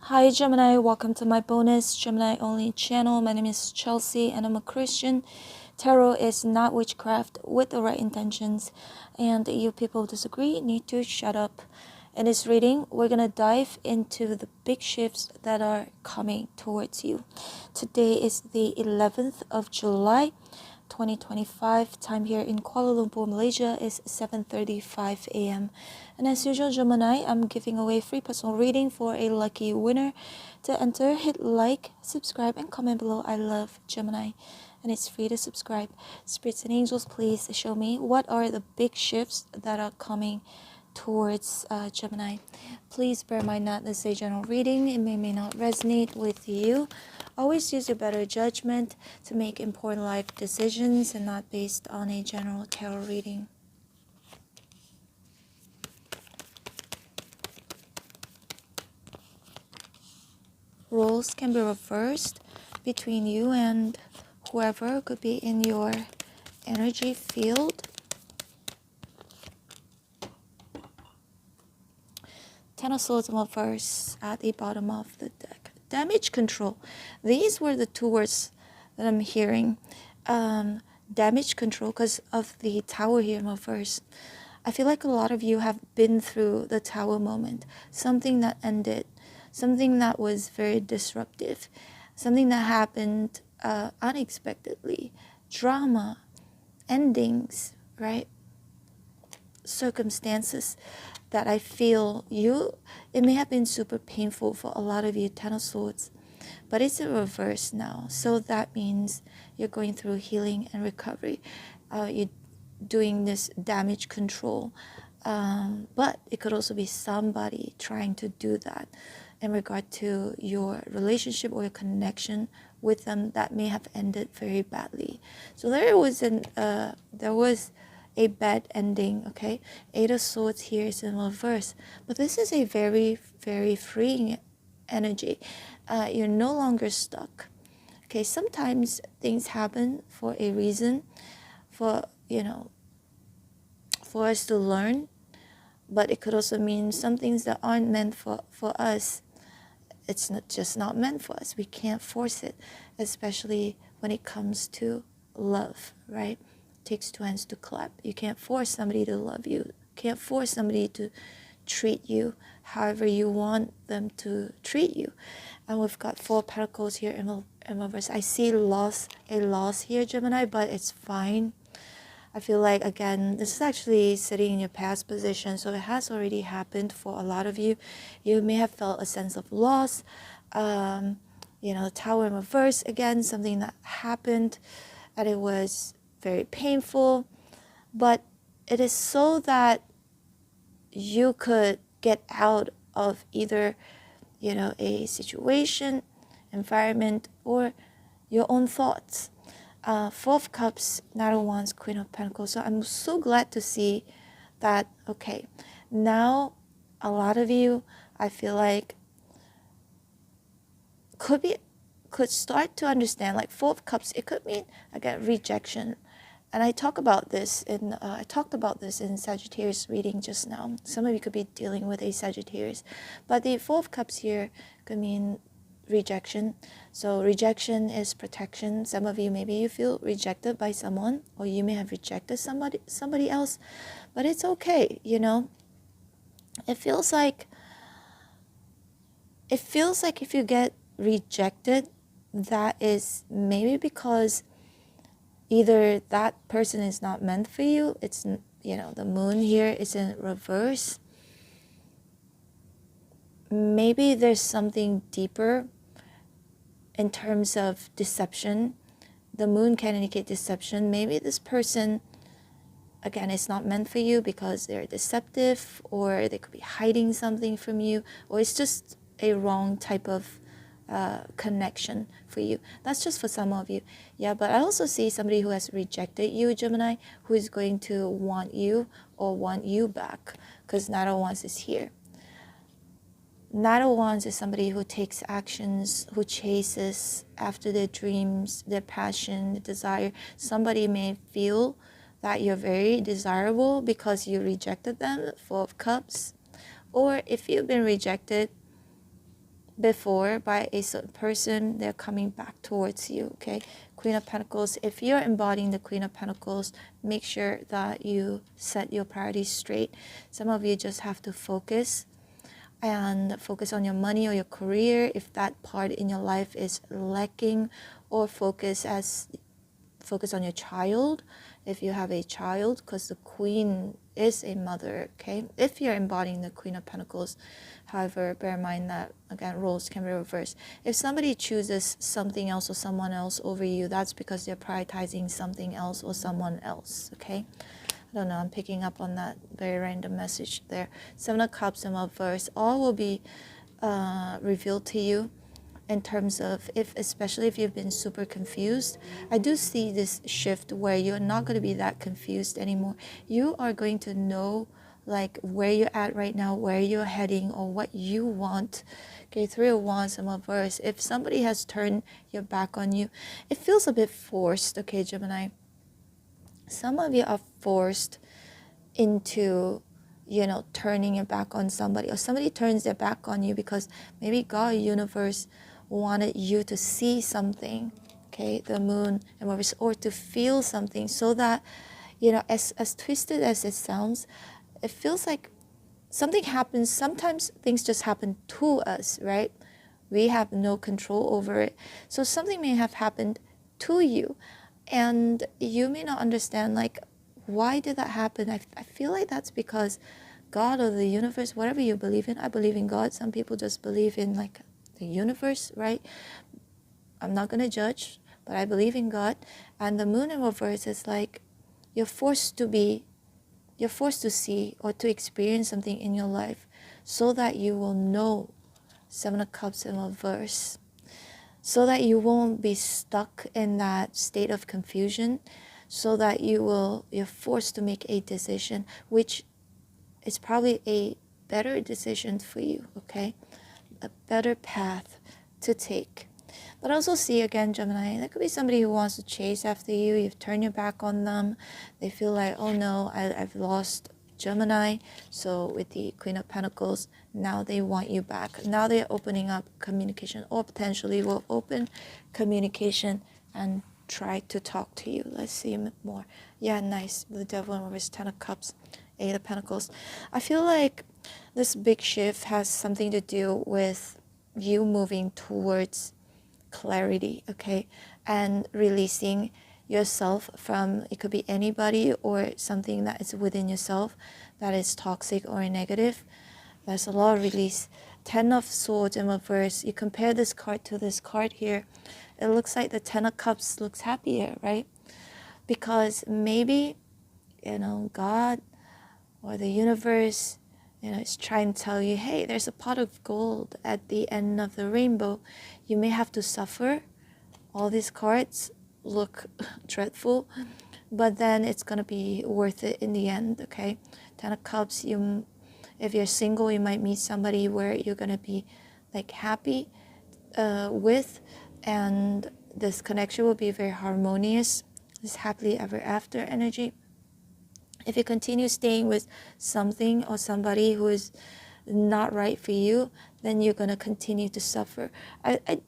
Hi Gemini, welcome to my bonus Gemini only channel. My name is Chelsea and I'm a Christian. Tarot is not witchcraft with the right intentions, and you people who disagree need to shut up. In this reading, we're going to dive into the big shifts that are coming towards you. Today is the 11th of July. 2025. Time here in Kuala Lumpur, Malaysia is 7:35 a.m. And as usual, Gemini, I'm giving away free personal reading for a lucky winner. To enter, hit like, subscribe, and comment below. I love Gemini, and it's free to subscribe. Spirits and angels, please show me what are the big shifts that are coming towards Gemini. Please bear in mind that this is a general reading. It may not resonate with you. Always use your better judgment to make important life decisions and not based on a general tarot reading. Roles can be reversed between you and whoever could be in your energy field. Ten of Swords in reverse at the bottom of the deck. Damage control. These were the two words that I'm hearing. Damage control because of the tower here in reverse. I feel like a lot of you have been through the tower moment. Something that ended. Something that was very disruptive. Something that happened unexpectedly. Drama. Endings, right? Circumstances that I feel it may have been super painful for a lot of you, Ten of Swords, but it's in reverse now. So that means you're going through healing and recovery. You're doing this damage control. But it could also be somebody trying to do that in regard to your relationship or your connection with them that may have ended very badly. So there was a bad ending, okay? Eight of Swords here is in reverse. But this is a very, very freeing energy. You're no longer stuck. Okay, sometimes things happen for a reason, for us to learn. But it could also mean some things that aren't meant for us. It's not meant for us. We can't force it, especially when it comes to love, right? Takes two hands to clap. You can't force somebody to love you. Can't force somebody to treat you however you want them to treat you. And we've got Four of Pentacles here in reverse. I see a loss here, Gemini, but it's fine. I feel like, again, this is actually sitting in your past position, so it has already happened for a lot of you. You may have felt a sense of loss. The Tower in reverse, again, something that happened and it was very painful, but it is so that you could get out of either a situation, environment, or your own thoughts. Four of Cups, Knight of Wands, Queen of Pentacles. So I'm so glad to see that, okay, now a lot of you, I feel like, could start to understand, like Four of Cups, it could mean, again, rejection. And I talked about this in Sagittarius reading just now. Some of you could be dealing with a Sagittarius. But the Four of Cups here could mean rejection. So rejection is protection. Some of you, maybe you feel rejected by someone, or you may have rejected somebody else. But it's okay, It feels like if you get rejected, that is maybe because either that person is not meant for you. It's, the moon here is in reverse. Maybe there's something deeper in terms of deception. The moon can indicate deception. Maybe this person, again, is not meant for you because they're deceptive, or they could be hiding something from you, or it's just a wrong type of connection for you. That's just for some of you. Yeah, but I also see somebody who has rejected you, Gemini, who is going to want you or want you back, because Knight of Wands is here. Knight of Wands is somebody who takes actions, who chases after their dreams, their passion, their desire. Somebody may feel that you're very desirable because you rejected them, Four of Cups. Or if you've been rejected, before by a certain person, they're coming back towards you, okay? Queen of Pentacles, if you're embodying the Queen of Pentacles, make sure that you set your priorities straight. Some of you just have to focus and focus on your money or your career if that part in your life is lacking, or focus on your child if you have a child, because the Queen is a mother, okay? If you're embodying the Queen of Pentacles, however, bear in mind that, again, roles can be reversed. If somebody chooses something else or someone else over you, that's because they're prioritizing something else or someone else, okay? I don't know, I'm picking up on that very random message there. Seven of Cups and Reverse, all will be revealed to you in terms of, especially if you've been super confused. I do see this shift where you're not going to be that confused anymore. You are going to know like where you're at right now, where you're heading, or what you want. Okay, Three of Wands and Reverse. If somebody has turned your back on you, it feels a bit forced, okay, Gemini? Some of you are forced into, turning your back on somebody, or somebody turns their back on you because maybe God, universe, wanted you to see something, okay, the Moon and Reverse, or to feel something, so that, as twisted as it sounds, it feels like something happens. Sometimes things just happen to us, right? We have no control over it. So something may have happened to you, and you may not understand, like, why did that happen? I feel like that's because God or the universe, whatever you believe in. I believe in God. Some people just believe in, like, the universe, right? I'm not going to judge, but I believe in God. And the Moon in Reverse is like you're forced to see or to experience something in your life so that you will know. Seven of Cups in Reverse, so that you won't be stuck in that state of confusion, so that you're forced to make a decision, which is probably a better decision for you, okay? A better path to take. But also see, again, Gemini, there could be somebody who wants to chase after you. You've turned your back on them. They feel like, oh no, I've lost Gemini. So with the Queen of Pentacles, now they want you back. Now they're opening up communication, or potentially will open communication and try to talk to you. Let's see more. Yeah, nice. The Devil in Reverse, Ten of Cups, Eight of Pentacles. I feel like this big shift has something to do with you moving towards clarity, okay, and releasing yourself from, it could be anybody or something that is within yourself that is toxic or negative. There's a lot of release. Ten of Swords in Reverse. You compare this card to this card here, it looks like the Ten of Cups looks happier, right? Because maybe, God or the universe, it's trying to tell you, hey, there's a pot of gold at the end of the rainbow. You may have to suffer. All these cards look dreadful, but then it's going to be worth it in the end, okay? Ten of Cups, if you're single, you might meet somebody where you're going to be like happy with, and this connection will be very harmonious. This happily ever after energy. If you continue staying with something or somebody who is not right for you, then you're going to continue to suffer. I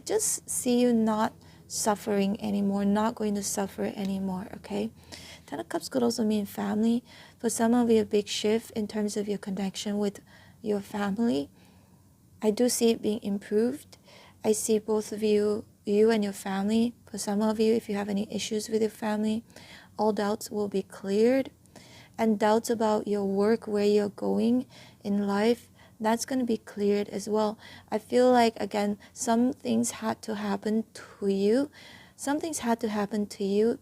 just see you not suffering anymore, not going to suffer anymore, okay? Ten of Cups could also mean family. For some of you, a big shift in terms of your connection with your family. I do see it being improved. I see both of you and your family. For some of you, if you have any issues with your family, all doubts will be cleared. And doubts about your work, where you're going in life, that's going to be cleared as well. I feel like, again, some things had to happen to you. Some things had to happen to you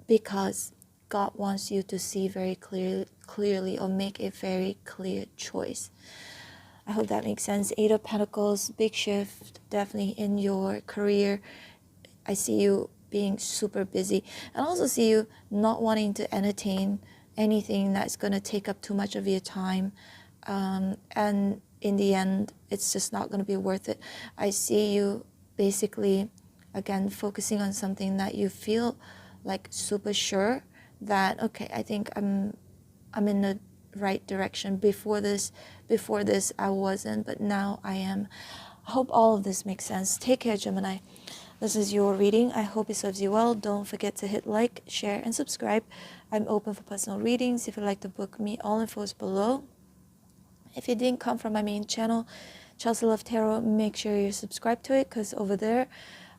because God wants you to see very clearly or make a very clear choice. I hope that makes sense. Eight of Pentacles, big shift, definitely in your career. I see you being super busy, and also see you not wanting to entertain anything that's going to take up too much of your time, and in the end it's just not going to be worth it. I see you basically, again, focusing on something that you feel like super sure that, okay, I think I'm in the right direction. Before this, Before this, I wasn't, but now I am. I hope all of this makes sense. Take care, Gemini. This is your reading. I hope it serves you well. Don't forget to hit like, share, and subscribe. I'm open for personal readings. If you'd like to book me, all info is below. If you didn't come from my main channel, Chelsea Love Tarot, make sure you're subscribed to it, because over there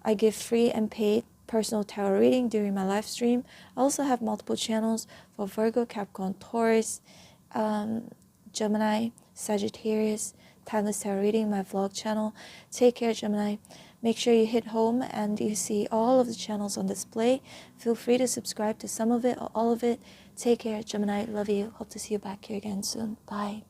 I give free and paid personal tarot reading during my live stream. I also have multiple channels for Virgo, Capricorn, Taurus, Gemini, Sagittarius, Timeless Tarot Reading, my vlog channel. Take care, Gemini. Make sure you hit home and you see all of the channels on display. Feel free to subscribe to some of it or all of it. Take care, Gemini. Love you. Hope to see you back here again soon. Bye.